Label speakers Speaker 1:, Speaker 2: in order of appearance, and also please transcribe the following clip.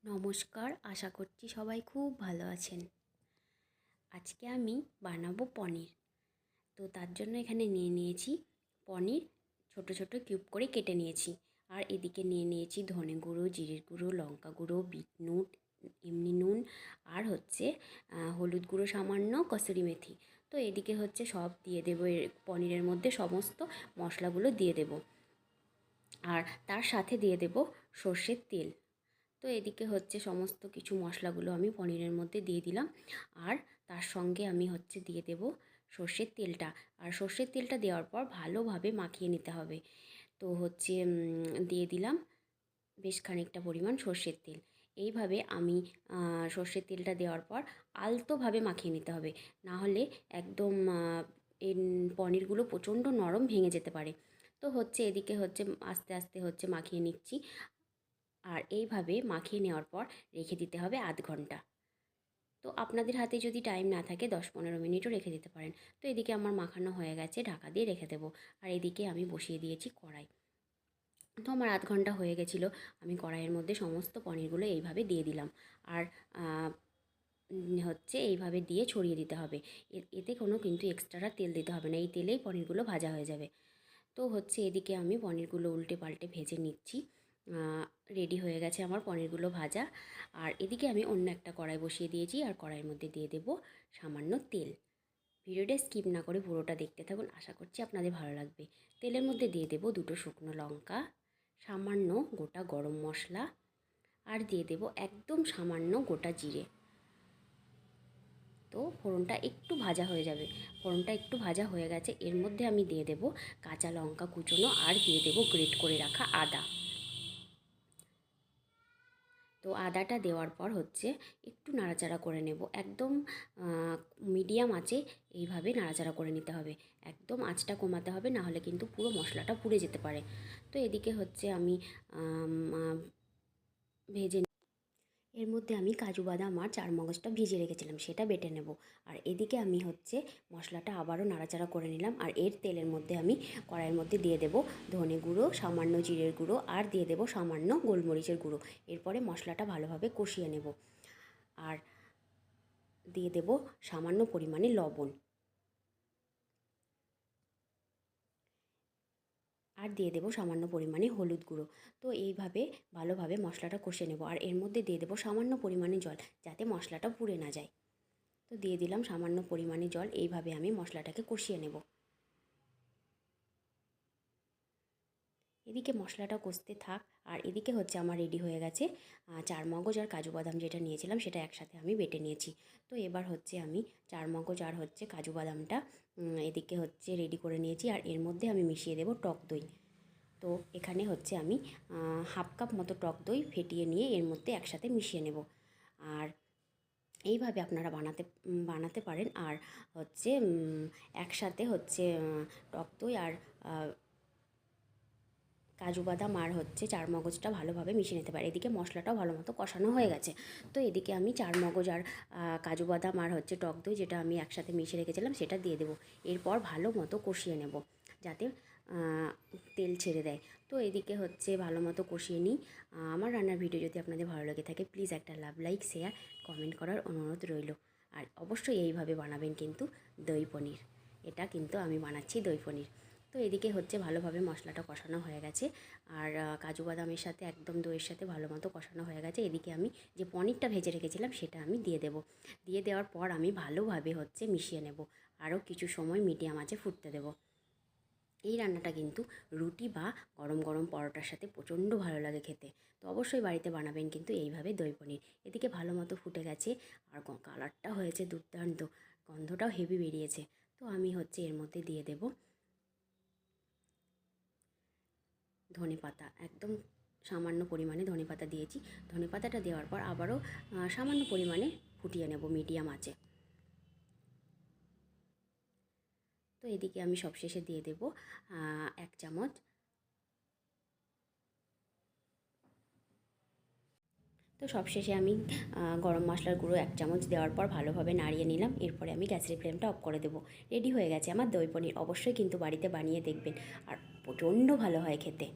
Speaker 1: নমস্কার, আশা করছি সবাই খুব ভালো আছেন। আজকে আমি বানাবো পনির। তো তার জন্য এখানে নিয়ে নিয়েছি পনির, ছোট ছোট কিউব করে কেটে নিয়েছি। আর এদিকে নিয়ে নিয়েছি ধনে গুঁড়ো, জিরের গুঁড়ো, লঙ্কা গুঁড়ো, বিট নুন, এমনি নুন, আর হচ্ছে হলুদ গুঁড়ো সামান্য, কসুরি মেথি। তো এদিকে হচ্ছে সব দিয়ে দেবো, এর পনিরের মধ্যে সমস্ত মশলাগুলো দিয়ে দেব। আর তার সাথে দিয়ে দেব সর্ষের তেল। তো এদিকে হচ্ছে সমস্ত কিছু মশলাগুলো আমি পনিরের মধ্যে দিয়ে দিলাম। আর তার সঙ্গে আমি হচ্ছে দিয়ে দেব সর্ষের তেলটা। আর সর্ষের তেলটা দেওয়ার পর ভালোভাবে মাখিয়ে নিতে হবে। তো হচ্ছে দিয়ে দিলাম বেশ খানিকটা পরিমাণ সর্ষের তেল। এইভাবে আমি সর্ষের তেলটা দেওয়ার পর আলতোভাবে মাখিয়ে নিতে হবে, না হলে একদম এই পনিরগুলো প্রচণ্ড নরম ভেঙে যেতে পারে। তো হচ্ছে এদিকে হচ্ছে আস্তে আস্তে হচ্ছে মাখিয়ে নিচ্ছি। আর এইভাবে মাখিয়ে নেওয়ার পর রেখে দিতে হবে আধ ঘন্টা। তো আপনাদের হাতে যদি টাইম না থাকে 10-15 মিনিটও রেখে দিতে পারেন। তো এদিকে আমার মাখানো হয়ে গেছে, ঢাকা দিয়ে রেখে দেবো। আর এদিকে আমি বসিয়ে দিয়েছি কড়াই। তো আমার আধ ঘন্টা হয়ে গেছিলো। আমি কড়াইয়ের মধ্যে সমস্ত পনিরগুলো এইভাবে দিয়ে দিলাম। আর হচ্ছে এইভাবে দিয়ে ছড়িয়ে দিতে হবে। এতে কোনো কিন্তু এক্সট্রা তেল দিতে হবে না, এই তেলেই পনিরগুলো ভাজা হয়ে যাবে। তো হচ্ছে এদিকে আমি পনিরগুলো উল্টে পাল্টে ভেজে নিচ্ছি। রেডি হয়ে গেছে আমার পনিরগুলো ভাজা। আর এদিকে আমি অন্য একটা কড়াই বসিয়ে দিয়েছি, আর কড়াইয়ের মধ্যে দিয়ে দেব সামান্য তেল। ভিডিওটা স্কিপ না করে পুরোটা দেখতে থাকুন, আশা করছি আপনাদের ভালো লাগবে। তেলের মধ্যে দিয়ে দেব 2 শুকনো লঙ্কা, সামান্য গোটা গরম মশলা, আর দিয়ে দেব একদম সামান্য গোটা জিরে। তো ফোড়নটা একটু ভাজা হয়ে যাবে। ফোড়নটা একটু ভাজা হয়ে গেছে, এর মধ্যে আমি দিয়ে দেব কাঁচা লঙ্কা কুচোনো, আর দিয়ে দেব গ্রেট করে রাখা আদা। তো আদাটা দেওয়ার পর হচ্ছে একটু নাড়াচাড়া করে নেব, একদম মিডিয়াম আঁচে এইভাবে নাড়াচাড়া করে নিতে হবে। একদম আঁচটা কমাতে হবে, না হলে কিন্তু পুরো মশলাটা পুড়ে যেতে পারে। তো এদিকে হচ্ছে আমি ভেজে এর মধ্যে আমি কাজু বাদাম আর চারমগজটা ভিজিয়ে রেখেছিলাম, সেটা বেটে নেব। আর এদিকে আমি হচ্ছে মশলাটা আবারও নাড়াচাড়া করে নিলাম। আর এর তেলের মধ্যে আমি কড়াইয়ের মধ্যে দিয়ে দেব ধনে গুঁড়ো, সামান্য জিরের গুঁড়ো, আর দিয়ে দেব সামান্য গোলমরিচের গুঁড়ো। এরপরে মশলাটা ভালোভাবে কষিয়ে নেব। আর দিয়ে দেব সামান্য পরিমাণে লবণ, আর দিয়ে দেবো সামান্য পরিমাণে হলুদ গুঁড়ো। তো এইভাবে ভালোভাবে মশলাটা কষে নেব। আর এর মধ্যে দিয়ে দেবো সামান্য পরিমাণে জল, যাতে মশলাটা পুড়ে না যায়। তো দিয়ে দিলাম সামান্য পরিমাণে জল। এইভাবে আমি মশলাটাকে কষিয়ে নেব। এদিকে মশলাটা কষতে থাক। আর এদিকে হচ্ছে আমার রেডি হয়ে গেছে চারমগজ আর কাজু বাদাম, যেটা নিয়েছিলাম সেটা একসাথে আমি বেটে নিয়েছি। তো এবার হচ্ছে আমি চারমগজ আর হচ্ছে কাজু বাদামটা এদিকে হচ্ছে রেডি করে নিয়েছি। আর এর মধ্যে আমি মিশিয়ে দেব টক দই। তো এখানে হচ্ছে আমি হাফ কাপ মতো টক দই ফেটিয়ে নিয়ে এর মধ্যে একসাথে মিশিয়ে নেব। আর এইভাবে আপনারা বানাতে পারেন। আর হচ্ছে একসাথে হচ্ছে টক দই আর কাজু বাদাম আর হচ্ছে চারমগজটা ভালোভাবে মিশিয়ে নিতে পারে। এদিকে মশলাটাও ভালো মতো কষানো হয়ে গেছে। তো এদিকে আমি চারমগজ আর কাজু বাদাম আর হচ্ছে টক দই, যেটা আমি একসাথে মিশিয়ে রেখেছিলাম, সেটা দিয়ে দেবো। এরপর ভালো মতো কষিয়ে নেব, যাতে তেল ছেড়ে দেয়। তো এদিকে হচ্ছে ভালো মতো কষিয়ে নিই। আমার রান্নার ভিডিও যদি আপনাদের ভালো লেগে থাকে, প্লিজ একটা লাভ, লাইক, শেয়ার, কমেন্ট করার অনুরোধ রইল। আর অবশ্যই এইভাবে বানাবেন কিন্তু দই পনির। এটা কিন্তু আমি বানাচ্ছি দই পনির। তো এদিকে হচ্ছে ভালোভাবে মশলাটা কষানো হয়ে গেছে। আর কাজু বাদামের সাথে একদম দইয়ের সাথে ভালো মতো কষানো হয়ে গেছে। এদিকে আমি যে পনিরটা ভেজে রেখেছিলাম সেটা আমি দিয়ে দেব। দিয়ে দেওয়ার পর আমি ভালোভাবে হচ্ছে মিশিয়ে নেব। আরও কিছু সময় মিডিয়াম আঁচে ফুটতে দেব। এই রান্নাটা কিন্তু রুটি বা গরম গরম পরোটার সাথে প্রচণ্ড ভালো লাগে খেতে। তো অবশ্যই বাড়িতে বানাবেন কিন্তু এইভাবে দই পনির। এদিকে ভালো মতো ফুটে গেছে, আর কালারটা হয়েছে দুর্দান্ত, গন্ধটাও হেভি বেরিয়েছে। তো আমি হচ্ছে এর মধ্যে দিয়ে দেব ধনেপাতা। একদম সামান্য পরিমাণে ধনেপাতা দিয়েছি। ধনেপাতাটা দেওয়ার পর আবারও সামান্য পরিমাণে ফুটিয়ে নেব মিডিয়াম আঁচে। তো এদিকে আমি সবশেষে দিয়ে দেব 1 চামচ তো সবশেষে আমি গরম মশলার গুঁড়ো 1 চামচ দেওয়ার পর ভালোভাবে নাড়িয়ে নিলাম। এরপরে আমি গ্যাসের ফ্লেমটা অফ করে দেবো। রেডি হয়ে গেছে আমার দই পনির। অবশ্যই কিন্তু বাড়িতে বানিয়ে দেখবেন, আর প্রচণ্ড ভালো হয় খেতে।